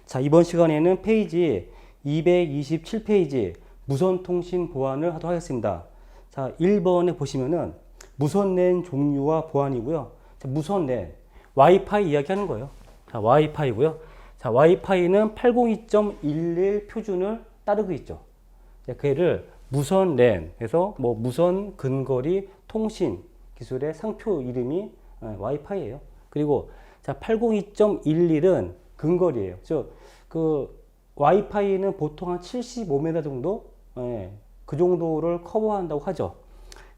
자, 이번 시간에는 페이지 227페이지 무선통신 보안을 하도록 하겠습니다. 자, 1번에 보시면은 무선랜 종류와 보안이고요. 자, 무선랜, 와이파이 이야기하는 거예요. 자, 와이파이고요. 자, 와이파이는 802.11 표준을 따르고 있죠. 자, 그를 무선랜, 그래서 뭐 무선 근거리 통신 기술의 상표 이름이 와이파이예요. 그리고 자, 802.11은 근거리예요. 그 와이파이는 보통 한 75m 정도, 그 정도를 커버한다고 하죠.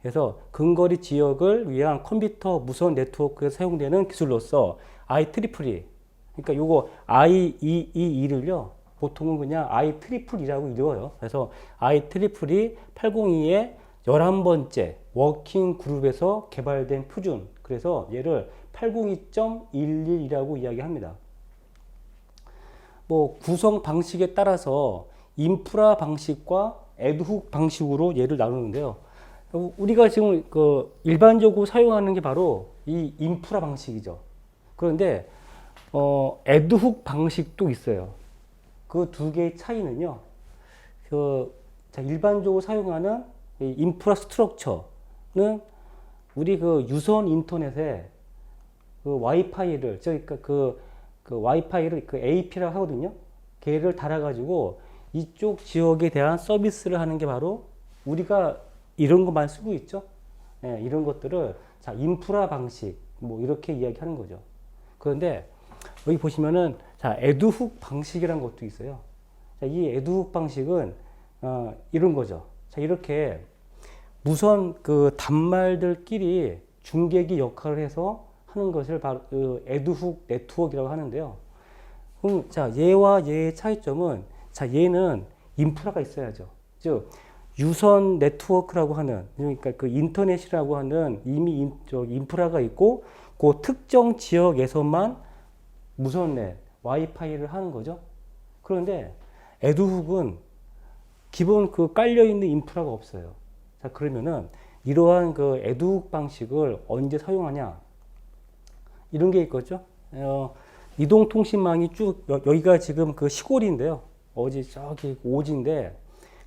그래서 근거리 지역을 위한 컴퓨터 무선 네트워크에 사용되는 기술로서 IEEE, 그러니까 요거 IEEE를요 보통은 그냥 IEEE라고 읽어요. 그래서 IEEE 802의 11번째 워킹 그룹에서 개발된 표준, 그래서 얘를 802.11이라고 이야기합니다. 뭐 구성 방식에 따라서 인프라 방식과 애드훅 방식으로 얘를 나누는데요. 우리가 지금 그 일반적으로 사용하는 게 바로 이 인프라 방식이죠. 그런데 애드훅 방식도 있어요. 그 두 개의 차이는요. 일반적으로 사용하는 이 인프라스트럭처는 우리 그 유선 인터넷에 그 와이파이를 그 와이파이를 그 AP라고 하거든요. 걔를 달아가지고 이쪽 지역에 대한 서비스를 하는 게 바로 우리가 이런 것만 쓰고 있죠. 예, 이런 것들을 자 인프라 방식 뭐 이렇게 이야기하는 거죠. 그런데 여기 보시면은 자 애드훅 방식이라는 것도 있어요. 자, 이 애드훅 방식은 이런 거죠. 자 이렇게 무선 그 단말들끼리 중계기 역할을 해서 하는 것을 바로 그 애드훅 네트워크라고 하는데요. 그럼 자 얘와 얘의 차이점은 자 얘는 인프라가 있어야죠. 즉 유선 네트워크라고 하는, 그러니까 그 인터넷이라고 하는 이미 인프라가 있고 그 특정 지역에서만 무선넷 와이파이를 하는 거죠. 그런데 애드훅은 기본 그 깔려 있는 인프라가 없어요. 자 그러면은 이러한 그 애드훅 방식을 언제 사용하냐? 이런 게 있겠죠. 이동통신망이 쭉 여기가 지금 그 시골인데요. 어디 저기 오지인데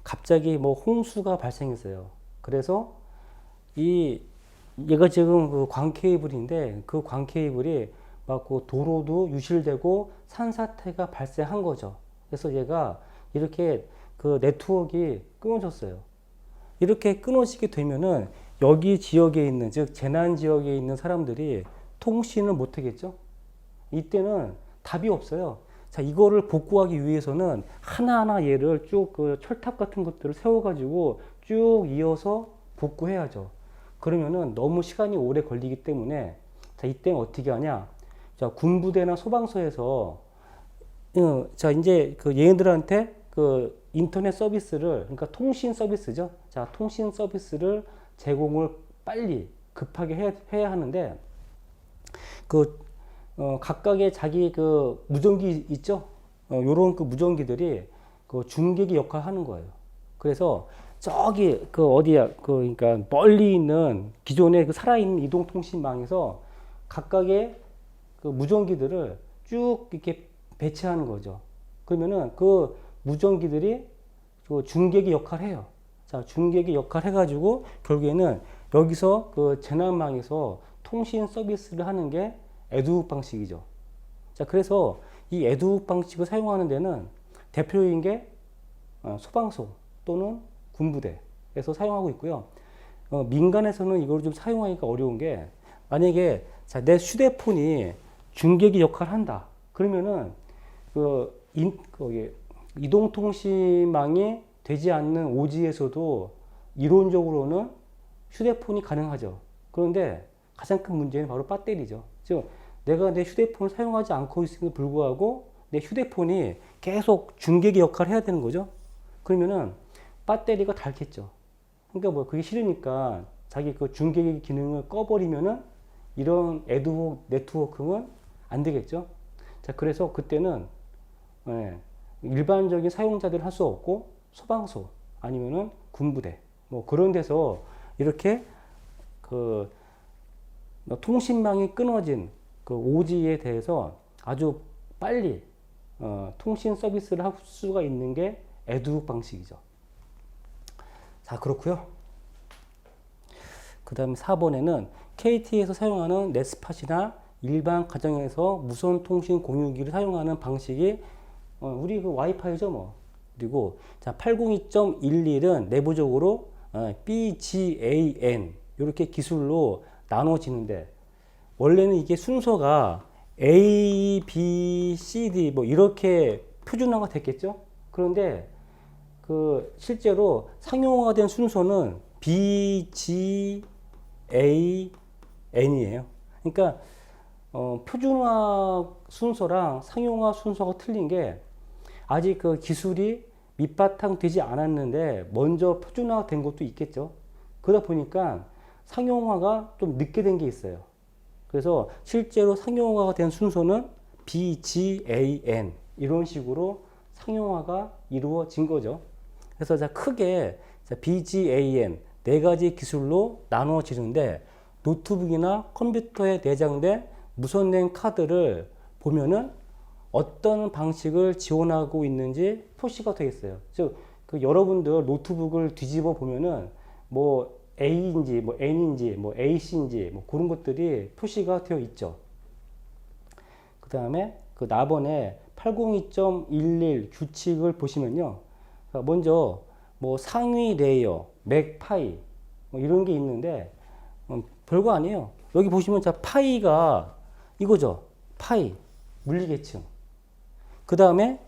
갑자기 뭐 홍수가 발생했어요. 그래서 얘가 지금 그 광 케이블인데 그 광 케이블이 막 그 도로도 유실되고 산사태가 발생한 거죠. 그래서 얘가 이렇게 그 네트워크가 끊어졌어요. 이렇게 끊어지게 되면은 여기 지역에 있는, 즉 재난 지역에 있는 사람들이 통신을 못 하겠죠. 이때는 답이 없어요. 자, 이거를 복구하기 위해서는 하나하나 얘를 쭉 그 철탑 같은 것들을 세워가지고 쭉 이어서 복구해야죠. 그러면은 너무 시간이 오래 걸리기 때문에 자, 이때는 어떻게 하냐? 자, 군부대나 소방서에서 자, 이제 그 얘네들한테 그 인터넷 서비스를, 그러니까 통신 서비스죠. 자, 통신 서비스를 제공을 빨리 급하게 해야 하는데 각각의 자기 그 무전기 있죠? 요런 그 무전기들이 그 중계기 역할을 하는 거예요. 그래서 저기 그 어디야, 그러니까 멀리 있는 기존의 그 살아있는 이동통신망에서 각각의 그 무전기들을 쭉 이렇게 배치하는 거죠. 그러면은 그 무전기들이 그 중계기 역할을 해요. 자, 중계기 역할을 해가지고 결국에는 여기서 그 재난망에서 통신 서비스를 하는 게 애드훅 방식이죠. 자, 그래서 이 애드훅 방식을 사용하는 데는 대표적인 게 소방서 또는 군부대에서 사용하고 있고요. 민간에서는 이걸 좀 사용하기가 어려운 게, 만약에 자, 내 휴대폰이 중계기 역할을 한다. 그러면은 이동통신망이 되지 않는 오지에서도 이론적으로는 휴대폰이 가능하죠. 그런데 가장 큰 문제는 바로 배터리죠. 즉 내가 내 휴대폰을 사용하지 않고 있음에도 불구하고 내 휴대폰이 계속 중계기 역할을 해야 되는 거죠. 그러면은 배터리가 닳겠죠. 그러니까 뭐 그게 싫으니까 자기 그 중계기 기능을 꺼버리면은 이런 애드훅 네트워크는 안 되겠죠. 자, 그래서 그때는 일반적인 사용자들은 할 수 없고 소방서 아니면은 군부대 뭐 그런 데서 이렇게 그 통신망이 끊어진 그 오지에 대해서 아주 빨리 통신 서비스를 할 수가 있는 게 에듀 방식이죠. 자, 그렇고요. 그 다음에 4번에는 KT에서 사용하는 넷스팟이나 일반 가정에서 무선 통신 공유기를 사용하는 방식이 우리 그 와이파이죠, 뭐. 그리고 자, 802.11은 내부적으로 BGAN 이렇게 기술로 나눠지는데 원래는 이게 순서가 A, B, C, D 뭐 이렇게 표준화가 됐겠죠. 그런데 그 실제로 상용화가 된 순서는 B, G, A, N이에요. 그러니까 표준화 순서랑 상용화 순서가 틀린 게 아직 그 기술이 밑바탕 되지 않았는데 먼저 표준화 된 것도 있겠죠. 그러다 보니까 상용화가 좀 늦게 된 게 있어요. 그래서 실제로 상용화가 된 순서는 BGAN 이런 식으로 상용화가 이루어진 거죠. 그래서 자, 크게 BGAN 네 가지 기술로 나누어지는데 노트북이나 컴퓨터에 내장된 무선랜 카드를 보면은 어떤 방식을 지원하고 있는지 표시가 되어 있어요. 즉, 그 여러분들 노트북을 뒤집어 보면은 뭐 A인지 뭐 N인지 뭐 AC인지 뭐 그런 것들이 표시가 되어 있죠. 그 다음에 그 나번에 802.11 규칙을 보시면요. 먼저 뭐 상위 레이어, 맥파이 뭐 이런 게 있는데 별거 아니에요. 여기 보시면 자 파이가 이거죠. 파이 물리계층. 그 다음에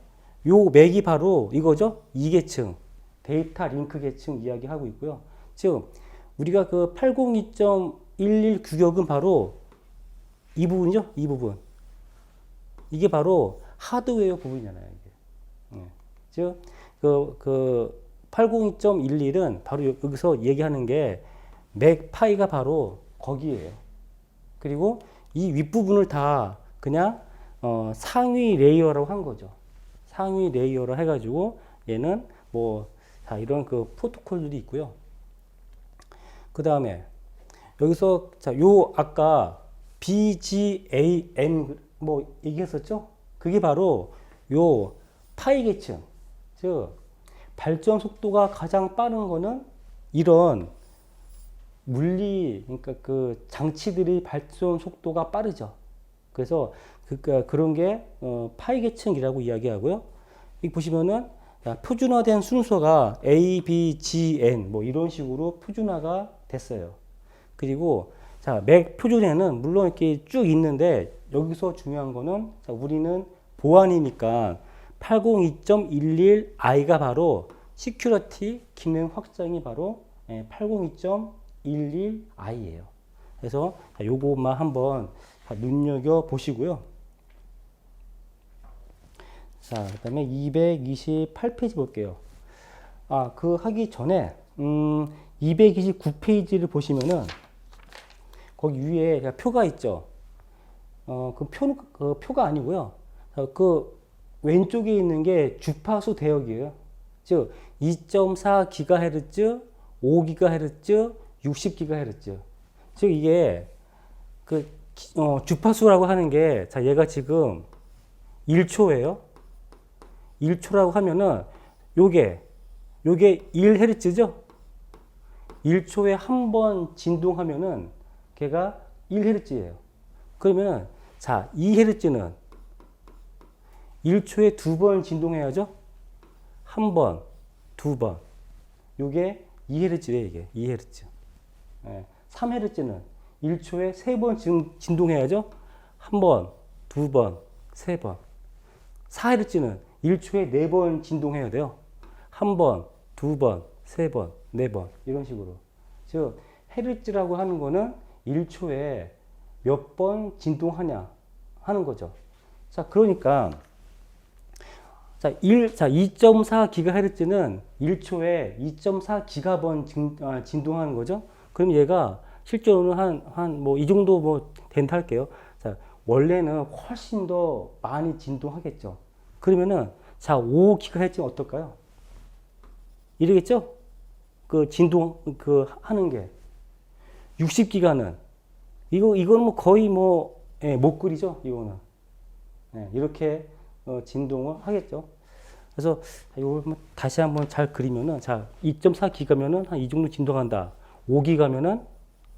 요 맥이 바로 이거죠. 2계층 데이터 링크 계층 이야기하고 있고요. 즉 우리가 그 802.11 규격은 바로 이 부분이죠. 이 부분. 이게 바로 하드웨어 부분이잖아요. 이게. 즉, 그 802.11은 바로 여기서 얘기하는 게 맥파이가 바로 거기에요. 그리고 이 윗부분을 다 그냥 상위 레이어라고 한 거죠. 상위 레이어로 해가지고 얘는 뭐 자, 이런 그 프로토콜들이 있고요. 그 다음에 여기서 자, 요 아까 BGAN 뭐 얘기했었죠? 그게 바로 요 파이 계층. 즉 발전 속도가 가장 빠른 거는 이런 물리, 그러니까 그 장치들이 발전 속도가 빠르죠. 그래서 그런 게 파이 계층이라고 이야기하고요. 이 보시면은 표준화된 순서가 A, B, G, N 뭐 이런 식으로 표준화가 됐어요. 그리고 자, 맥 표준에는 물론 이렇게 쭉 있는데 여기서 중요한 거는 자, 우리는 보안이니까 802.11i가 바로 시큐리티 기능 확장이 바로 802.11i예요. 그래서 요것만 한번 눈여겨 보시고요. 자, 그 다음에 228페이지 볼게요. 그 하기 전에 229페이지를 보시면은 거기 위에 표가 있죠. 그 표가 아니고요. 그 왼쪽에 있는 게 주파수 대역이에요. 즉 2.4GHz, 5GHz, 60GHz. 즉 이게 그 주파수라고 하는 게 자, 얘가 지금 1초예요. 1초라고 하면은 요게 1Hz죠. 1초에 한 번 진동하면은 걔가 1Hz예요. 그러면 자, 2Hz는 1초에 두 번 진동해야죠. 한 번, 두 번. 요게 2Hz예요, 이게. 2Hz. 3Hz는 1초에 세 번 진동해야죠. 한 번, 두 번, 세 번. 4Hz는 1초에 네 번 진동해야 돼요. 한 번, 두 번, 세 번, 네 번. 이런 식으로. 즉, 헤르츠라고 하는 거는 1초에 몇 번 진동하냐 하는 거죠. 자, 그러니까 자, 2.4GHz는 1초에 2.4기가번 진동하는 거죠. 그럼 얘가 실제로는 뭐 이 정도 뭐 된다 할게요. 자, 원래는 훨씬 더 많이 진동하겠죠. 그러면은 자, 5GHz는 어떨까요? 이러겠죠? 그 진동 하는 게 60기가는 이거는 뭐 거의 뭐 못 그리죠. 이거는 이렇게 진동을 하겠죠. 그래서 이걸 다시 한번 잘 그리면은, 자, 2.4기가면은 한 이 정도 진동한다. 5기가면은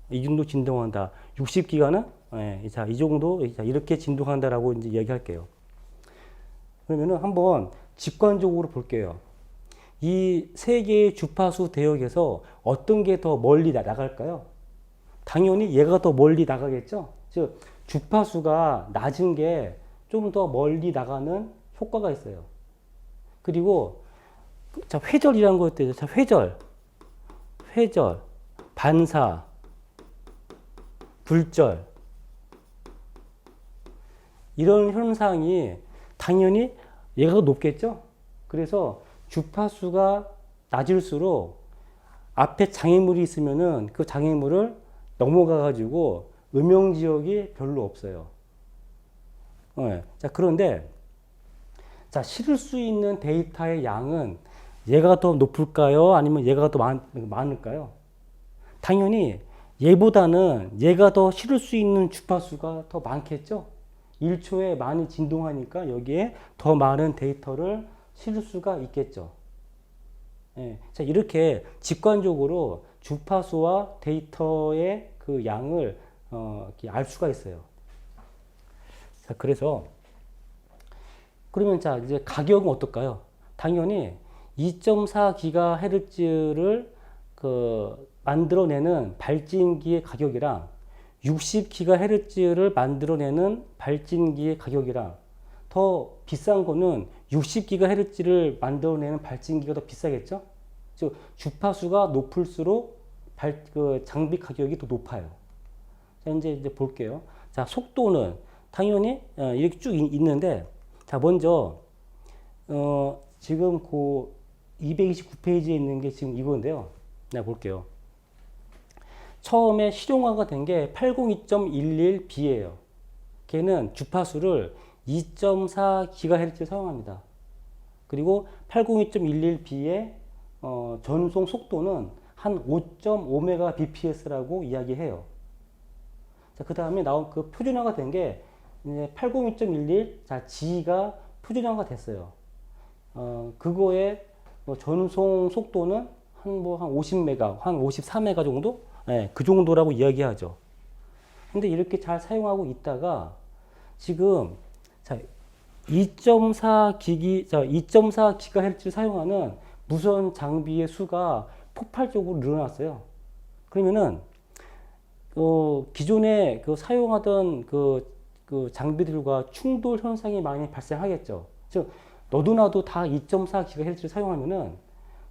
이 정도 진동한다. 60기가는 자, 이 정도, 자, 이렇게 진동한다라고 이제 얘기할게요. 그러면은 한번 직관적으로 볼게요. 이 세 개의 주파수 대역에서 어떤 게 더 멀리 나갈까요? 당연히 얘가 더 멀리 나가겠죠? 즉, 주파수가 낮은 게 좀 더 멀리 나가는 효과가 있어요. 그리고, 자, 회절이라는 거 있대요. 자, 회절, 반사, 불절. 이런 현상이 당연히 얘가 더 높겠죠? 그래서 주파수가 낮을수록 앞에 장애물이 있으면은 그 장애물을 넘어가 가지고 음영 지역이 별로 없어요. 자, 그런데 자, 실을 수 있는 데이터의 양은 얘가 더 높을까요? 아니면 얘가 더 많을까요? 당연히 얘보다는 얘가 더 실을 수 있는 주파수가 더 많겠죠? 1초에 많이 진동하니까 여기에 더 많은 데이터를 실을 수가 있겠죠. 자, 이렇게 직관적으로 주파수와 데이터의 그 양을 알 수가 있어요. 자, 그래서 그러면 자, 이제 가격은 어떨까요? 당연히 2.4GHz를 만들어내는 발진기의 가격이랑 60GHz를 만들어내는 발진기의 가격이랑 더 비싼 거는 60GHz를 만들어내는 발진기가 더 비싸겠죠? 즉, 주파수가 높을수록 장비 가격이 더 높아요. 자, 이제 볼게요. 자, 속도는 당연히 이렇게 쭉 있는데, 자, 먼저 지금 그 229페이지에 있는 게 지금 이건데요. 내가 볼게요. 처음에 실용화가 된 게 802.11b예요. 걔는 주파수를 2.4GHz 사용합니다. 그리고 802.11b의 전송 속도는 한 5.5Mbps라고 이야기해요. 자, 그 다음에 나온 그 표준화가 된 게 802.11, 자, G가 표준화가 됐어요. 그거의 전송 속도는 한 50메가, 한 54메가 정도? 그 정도라고 이야기하죠. 근데 이렇게 잘 사용하고 있다가 지금 자, 2.4GHz를 사용하는 무선 장비의 수가 폭발적으로 늘어났어요. 그러면은 기존에 사용하던 그 장비들과 충돌 현상이 많이 발생하겠죠. 즉, 너도 나도 다 2.4GHz를 사용하면은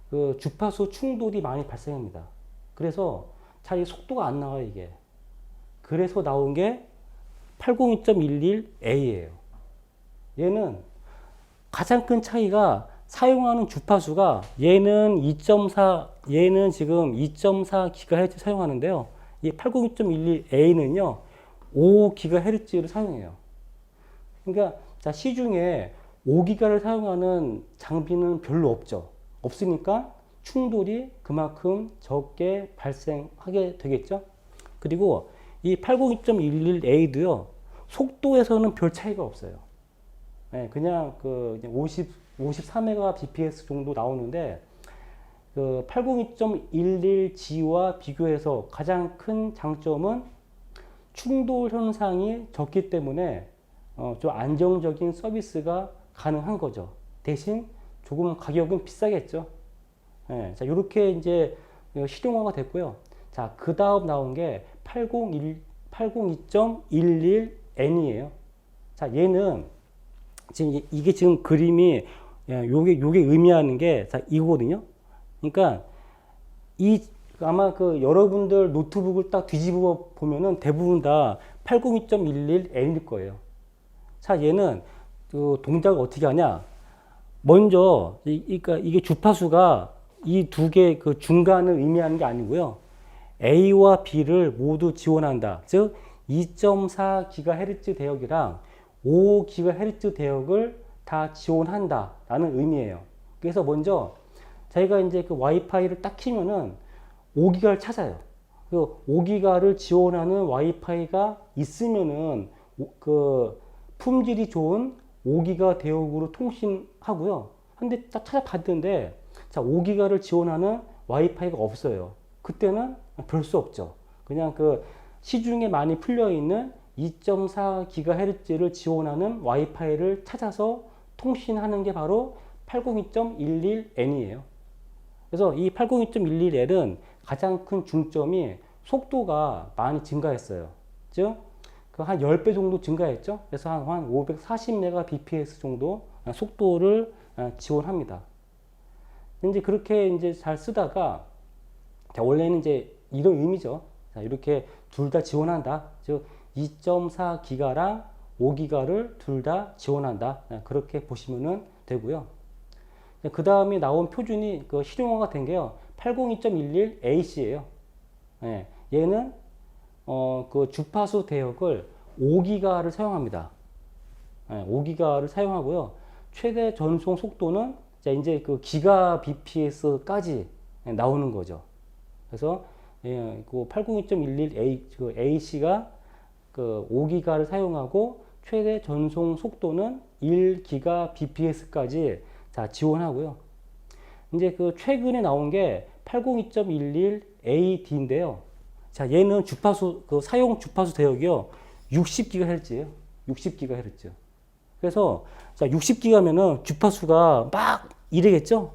그 주파수 충돌이 많이 발생합니다. 그래서 잘 속도가 안 나와요, 이게. 그래서 나온 게 802.11a예요. 얘는 가장 큰 차이가 사용하는 주파수가 얘는 지금 2.4GHz 사용하는데요. 이 802.11a는요, 5GHz를 사용해요. 그러니까 자, 시중에 5기가를 사용하는 장비는 별로 없죠. 없으니까 충돌이 그만큼 적게 발생하게 되겠죠. 그리고 이 802.11a도요, 속도에서는 별 차이가 없어요. 그냥 53Mbps 정도 나오는데, 802.11g와 비교해서 가장 큰 장점은 충돌 현상이 적기 때문에 좀 안정적인 서비스가 가능한 거죠. 대신 조금 가격은 비싸겠죠. 자, 이렇게 이제 실용화가 됐고요. 자, 그 다음 나온 게 802.11n이에요. 자, 얘는 지금 이게 지금 그림이 요게 의미하는 게 자, 이거거든요. 그러니까 아마 여러분들 노트북을 딱 뒤집어 보면은 대부분 다 802.11n일 거예요. 자, 얘는 동작을 어떻게 하냐? 먼저 그러니까 이게 주파수가 이 두 개 중간을 의미하는 게 아니고요. A와 B를 모두 지원한다. 즉 2.4GHz 대역이랑 5GHz 대역을 다 지원한다라는 의미예요. 그래서 먼저 저희가 이제 와이파이를 딱 키면은 5기가를 찾아요. 그 5기가를 지원하는 와이파이가 있으면은 품질이 좋은 5기가 대역으로 통신하고요. 근데 딱 찾아봤는데 자, 5기가를 지원하는 와이파이가 없어요. 그때는 별 수 없죠. 그냥 그 시중에 많이 풀려 있는 2.4GHz를 지원하는 와이파이를 찾아서 통신하는 게 바로 802.11n이에요. 그래서 이 802.11n은 가장 큰 중점이 속도가 많이 증가했어요. 즉, 그 한 10배 정도 증가했죠. 그래서 한 540Mbps 정도 속도를 지원합니다. 이제 그렇게 이제 잘 쓰다가, 자, 원래는 이제 이런 의미죠. 자, 이렇게 둘 다 지원한다. 즉, 2.4기가랑 5기가를 둘 다 지원한다. 그렇게 보시면 되고요. 그 다음에 나온 표준이 그 실용화가 된 게요. 802.11ac예요. 예, 얘는 그 주파수 대역을 5기가를 사용합니다. 예, 5기가를 사용하고요. 최대 전송 속도는 이제 그 기가 bps까지 나오는 거죠. 그래서 예, 그 802.11ac가 그 5기가를 사용하고 최대 전송 속도는 1기가 bps까지 자, 지원하고요. 이제 그 최근에 나온 게 802.11ad인데요. 자, 얘는 주파수, 그 사용 주파수 대역이요. 60GHz예요. 60GHz. 그래서 자, 60기가면은 주파수가 막 이래겠죠?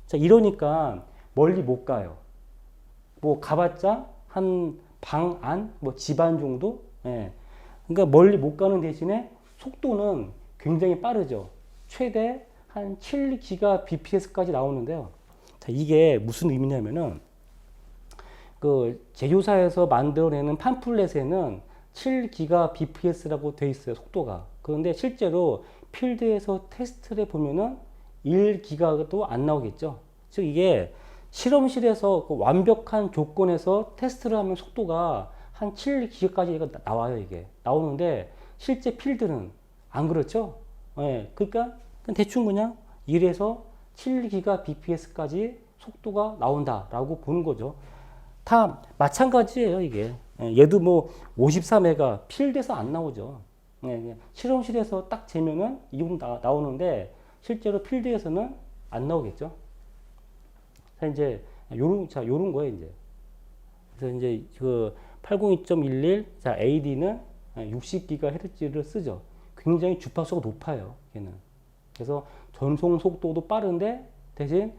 자, 이러니까 멀리 못 가요. 뭐 가봤자 한 방 안, 뭐 집 안 정도? 예. 그러니까 멀리 못 가는 대신에 속도는 굉장히 빠르죠. 최대 한 7GBps까지 나오는데요. 자, 이게 무슨 의미냐면은 그 제조사에서 만들어내는 팜플렛에는 7GBps라고 돼 있어요. 속도가. 그런데 실제로 필드에서 테스트를 보면은 1기가도 안 나오겠죠. 즉 이게 실험실에서 그 완벽한 조건에서 테스트를 하면 속도가 한 7기가까지 나와요. 이게 나오는데 실제 필드는 안 그렇죠. 예, 그러니까 대충 그냥 1에서 7GBps까지 속도가 나온다라고 보는 거죠. 다 마찬가지예요. 이게 얘도 뭐 54메가 필드에서 안 나오죠. 예, 실험실에서 딱 재면은 이 정도 나오는데 실제로 필드에서는 안 나오겠죠. 자, 이제 요런 거예요, 이제. 그래서 이제 그 802.11 자, AD는 60GHz를 쓰죠. 굉장히 주파수가 높아요, 얘는. 그래서 전송 속도도 빠른데 대신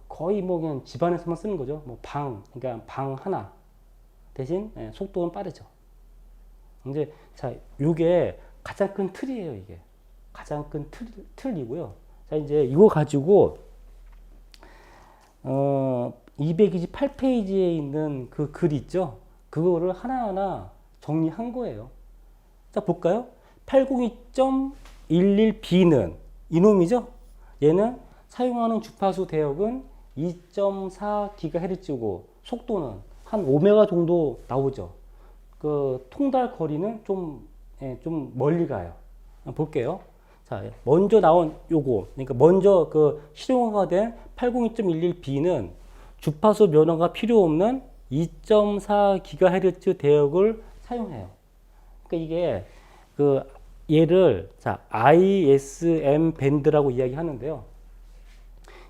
거의 뭐 그냥 집안에서만 쓰는 거죠. 뭐 그러니까 방 하나 대신 속도는 빠르죠. 이제 자, 요게 가장 큰 틀이에요, 이게. 가장 큰 틀이고요. 자, 이제 이거 가지고 228페이지에 있는 그 글 있죠? 그거를 하나하나 정리한 거예요. 자, 볼까요? 802.11b는 이놈이죠? 얘는 사용하는 주파수 대역은 2.4GHz고 속도는 한 5메가 정도 나오죠. 그 통달 거리는 좀 멀리 가요. 볼게요. 자, 먼저 나온 요거, 그러니까 먼저 그 실용화가 된 802.11b는 주파수 변화가 필요 없는 2.4GHz 대역을 사용해요. 그러니까 이게 그 얘를 자, ISM 밴드라고 이야기하는데요.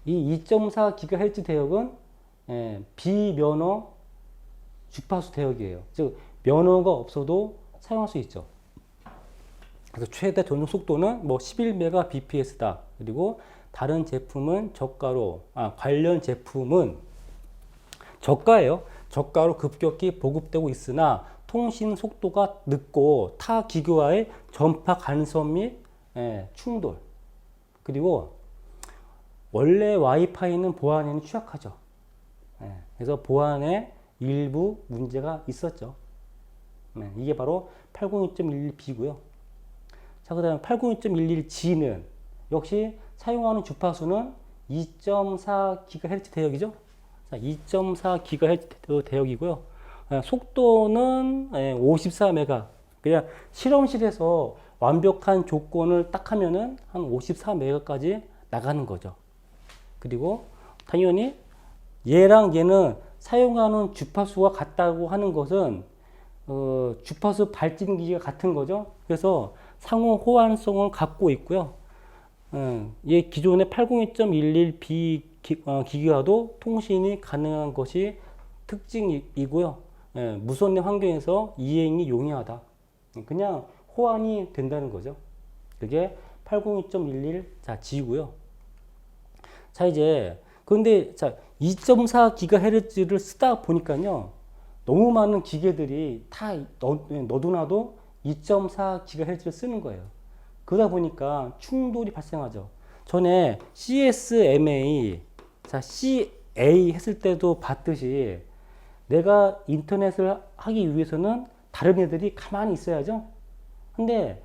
이 2.4GHz 대역은 비면허 주파수 대역이에요. 즉 면허가 없어도 사용할 수 있죠. 그래서 최대 전송 속도는 뭐 11Mbps다. 그리고 다른 제품은 관련 제품은 저가예요. 저가로 급격히 보급되고 있으나 통신 속도가 늦고 타 기기와의 전파 간섭 및 충돌. 그리고 원래 와이파이는 보안에는 취약하죠. 그래서 보안에 일부 문제가 있었죠. 이게 바로 802.11b고요. 자, 그 다음에 802.11g는 역시 사용하는 주파수는 2.4GHz 대역이죠. 2.4GHz 대역이고요. 속도는 54메가. 그냥 실험실에서 완벽한 조건을 딱 하면은 한 54메가까지 나가는 거죠. 그리고 당연히 얘랑 얘는 사용하는 주파수가 같다고 하는 것은 주파수 발진기가 같은 거죠. 그래서 상호 호환성을 갖고 있고요. 이 기존의 802.11b 기기와도 통신이 가능한 것이 특징이고요. 무선의 환경에서 이행이 용이하다. 그냥 호환이 된다는 거죠. 그게 802.11 자 G고요. 자 이제 그런데 자 2.4GHz를 쓰다 보니까요. 너무 많은 기계들이 다 너도나도 2.4GHz를 쓰는 거예요. 그러다 보니까 충돌이 발생하죠. 전에 CSMA, 자, CA 했을 때도 봤듯이 내가 인터넷을 하기 위해서는 다른 애들이 가만히 있어야죠. 근데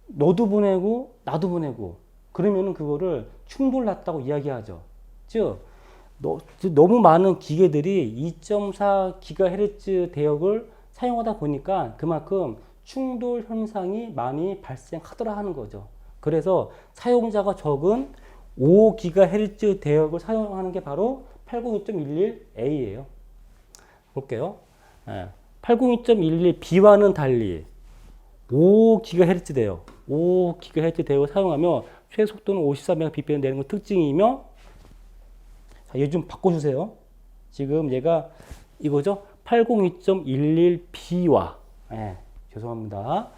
너도 보내고 나도 보내고 그러면은 그거를 충돌 났다고 이야기하죠. 즉, 너무 많은 기계들이 2.4GHz 대역을 사용하다 보니까 그만큼 충돌 현상이 많이 발생하더라 하는 거죠. 그래서 사용자가 적은 5GHz 대역을 사용하는 게 바로 802.11a예요. 볼게요. 802.11b와는 달리 5GHz 대역, 5GHz 대역을 사용하며 최속도는 54Mbps 내는 건 특징이며, 자, 얘 좀 바꿔주세요. 지금 얘가 이거죠? 802.11b와 죄송합니다.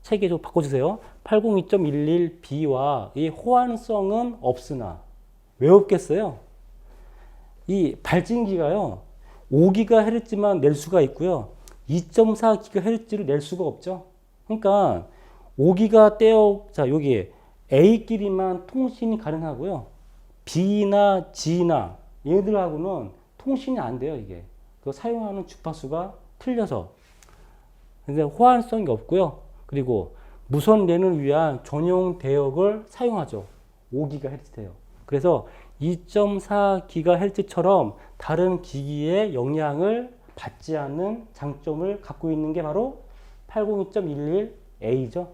책에 좀 바꿔주세요. 802.11b와 이 호환성은 없으나 왜 없겠어요? 이 발진기가요 5GHz만 낼 수가 있고요 2.4GHz를 낼 수가 없죠. 그러니까 5기가 떼어 자 여기 A끼리만 통신이 가능하고요 B나 G나 얘들하고는 통신이 안 돼요. 이게 그 사용하는 주파수가 틀려서 근데 호환성이 없고요. 그리고 무선 랜을 위한 전용 대역을 사용하죠. 5GHz 대역. 그래서 2.4GHz처럼 다른 기기의 영향을 받지 않는 장점을 갖고 있는 게 바로 802.11a죠.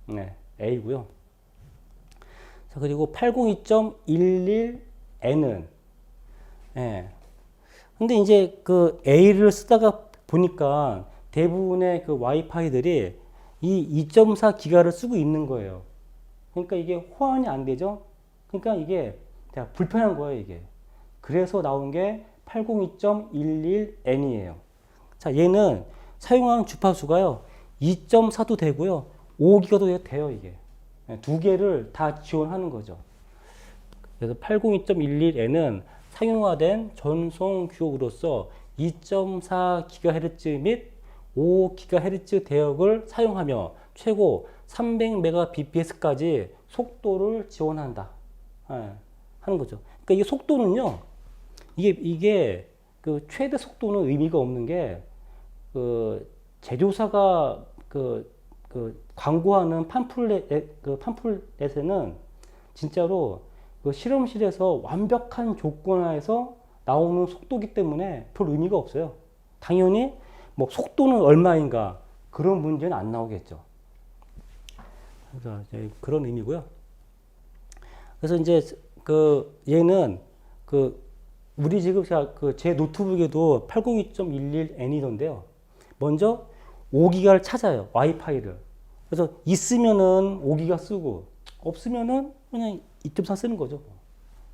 네, A고요. 자, 그리고 802.11n은 근데 이제 그 A를 쓰다가 보니까 대부분의 그 와이파이들이 이 2.4기가를 쓰고 있는 거예요. 그러니까 이게 호환이 안 되죠. 그러니까 이게 불편한 거예요, 이게. 그래서 나온 게 802.11n이에요. 자, 얘는 사용하는 주파수가요, 2.4도 되고요, 5기가도 돼요, 이게. 두 개를 다 지원하는 거죠. 그래서 802.11n은 상용화된 전송 규격으로서 2.4GHz 및 5GHz 대역을 사용하며 최고 300Mbps까지 속도를 지원한다. 하는 거죠. 그러니까 이게 속도는요, 이게 그 최대 속도는 의미가 없는 게, 그 제조사가 그 광고하는 팜플렛에는 진짜로 그 실험실에서 완벽한 조건 하에서 나오는 속도기 때문에 별 의미가 없어요. 당연히 뭐 속도는 얼마인가 그런 문제는 안 나오겠죠. 그래서 그런 의미고요. 그래서 이제 그 얘는 그 우리 지금 그 제 노트북에도 802.11n이던데요. 먼저 5기가를 찾아요. 와이파이를. 그래서 있으면은 5기가 쓰고 없으면은 그냥 2.4 쓰는 거죠.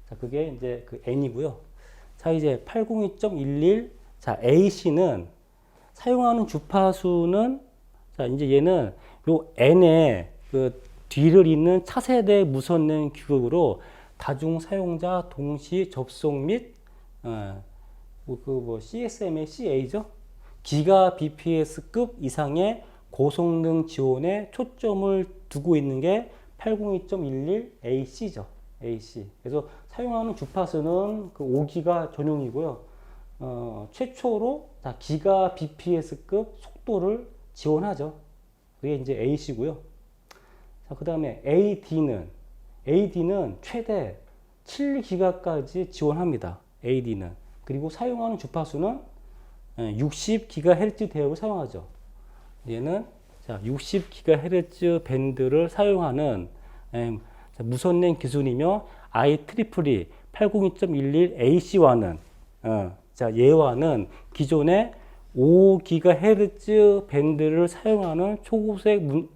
자, 그게 이제 그 n이고요. 자, 이제 802.11 자, AC는 사용하는 주파수는 자, 이제 얘는 요 n의 그 뒤를 잇는 차세대 무선랜 규격으로 다중 사용자 동시 접속 및 CSMA CA죠. 기가 bps급 이상의 고성능 지원에 초점을 두고 있는 게 802.11ac죠. AC. 그래서 사용하는 주파수는 그 5기가 전용이고요. 최초로 기가 bps급 속도를 지원하죠. 그게 이제 AC고요. 자, 그 다음에 AD는 최대 7기가까지 지원합니다. AD는. 그리고 사용하는 주파수는 60GHz 대역을 사용하죠. 얘는 60GHz 밴드를 사용하는 무선랜 기준이며 IEEE 802.11ac와는 얘와는 기존의 5GHz 밴드를 사용하는 초고속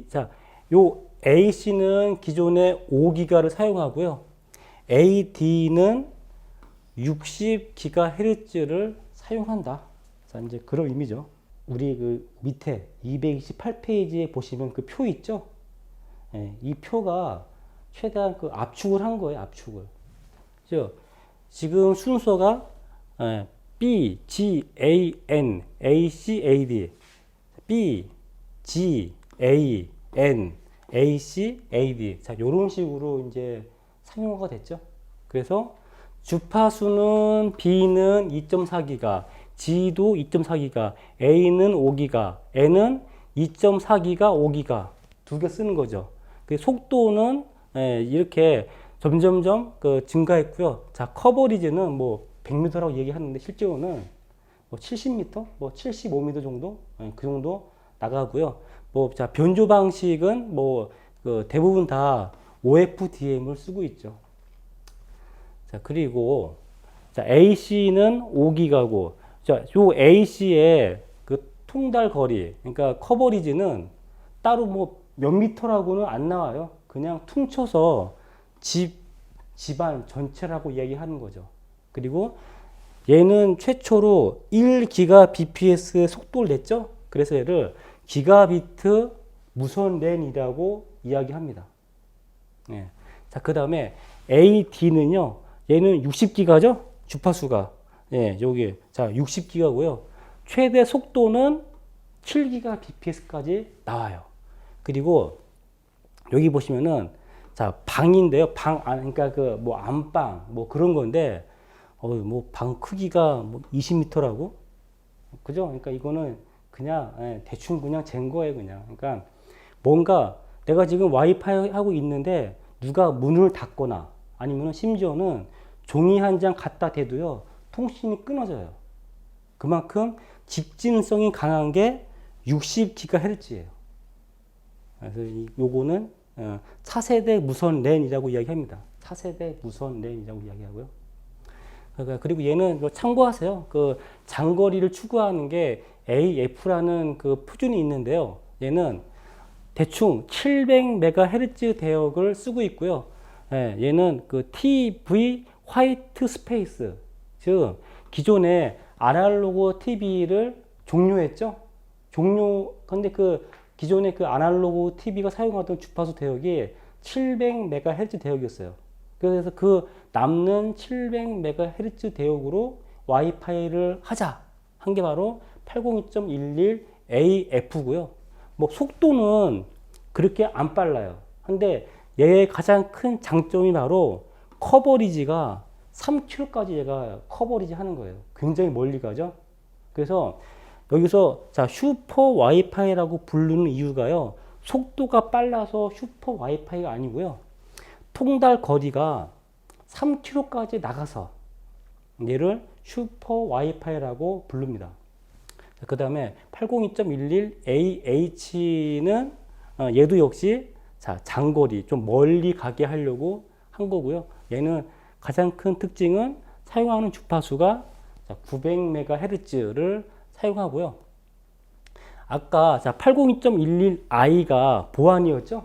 자, 요 AC는 기존에 5기가를 사용하고요. AD는 60GHz를 사용한다. 자, 이제 그런 의미죠. 우리 그 밑에 228페이지에 보시면 그 표 있죠? 예, 이 표가 최대한 그 압축을 한 거예요, 압축을. 그죠? 지금 순서가 B, G, A, N, A, C, A, D. B, G, A, N, A, C, A, D. 자, 요런 식으로 이제 상용화가 됐죠. 그래서 주파수는 B는 2.4기가, G도 2.4기가, A는 5기가, N은 2.4기가, 5기가 두 개 쓰는 거죠. 그 속도는 이렇게 점점점 증가했고요. 자, 커버리지는 뭐 100m라고 얘기하는데 실제로는 뭐 70m, 뭐 75m 정도, 그 정도 나가고요. 뭐 자, 변조 방식은 뭐 대부분 다 OFDM을 쓰고 있죠. 자, 그리고 자, AC는 5기가고, 자, 요 AC의 그 통달 거리, 그러니까 커버리지는 따로 뭐 몇 미터라고는 안 나와요. 그냥 퉁쳐서 집안 전체라고 이야기하는 거죠. 그리고 얘는 최초로 1GBps의 속도를 냈죠. 그래서 얘를 기가비트 무선 랜이라고 이야기합니다. 예. 자, 그 다음에 AD는요, 얘는 60기가죠? 주파수가. 예, 여기. 자, 60기가고요. 최대 속도는 7GBps까지 나와요. 그리고 여기 보시면은 자, 방인데요. 방 안, 그러니까 그 뭐 안방 뭐 그런 건데 뭐 방 크기가 뭐 20m라고? 그죠? 그러니까 이거는 그냥 대충 그냥 잰 거예요, 그냥. 그러니까 뭔가 내가 지금 와이파이 하고 있는데 누가 문을 닫거나 아니면 심지어는 종이 한 장 갖다 대도요, 통신이 끊어져요. 그만큼 직진성이 강한 게 60GHz예요. 그래서 요거는 차세대 무선 랜이라고 이야기합니다. 차세대 무선 랜이라고 이야기하고요. 그리고 얘는 참고하세요. 그 장거리를 추구하는 게 AF라는 그 표준이 있는데요. 얘는 대충 700MHz 대역을 쓰고 있고요. 얘는 그 TV 화이트 스페이스, 즉 기존의 아날로그 TV를 종료했죠. 근데 그 기존의 그 아날로그 TV가 사용하던 주파수 대역이 700MHz 대역이었어요. 그래서 그 남는 700MHz 대역으로 와이파이를 하자 한 게 바로 802.11AF고요. 뭐 속도는 그렇게 안 빨라요. 근데 얘의 가장 큰 장점이 바로 커버리지가 3km까지 얘가 커버리지 하는 거예요. 굉장히 멀리 가죠. 그래서 여기서 자, 슈퍼 와이파이라고 부르는 이유가요, 속도가 빨라서 슈퍼 와이파이가 아니고요, 통달 거리가 3km까지 나가서 얘를 슈퍼 와이파이라고 부릅니다. 그 다음에 802.11AH는 얘도 역시 자, 장거리 좀 멀리 가게 하려고 한 거고요. 얘는 가장 큰 특징은 사용하는 주파수가 900MHz를 사용하고요. 아까 자, 802.11i가 보안이었죠?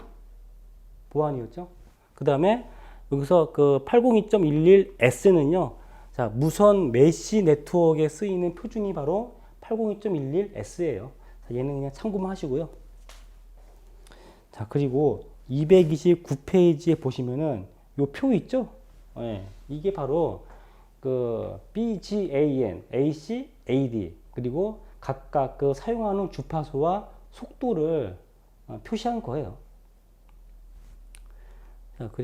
보안이었죠? 그 다음에 여기서 그 802.11s는요, 자, 무선 메시 네트워크에 쓰이는 표준이 바로 802.11s예요. 얘는 그냥 참고만 하시고요. 자, 그리고 229페이지에 보시면은 요 표 있죠? 이게 바로 그 BGAN, AC, AD 그리고 각각 그 사용하는 주파수와 속도를 표시한 거예요. 자, 그리고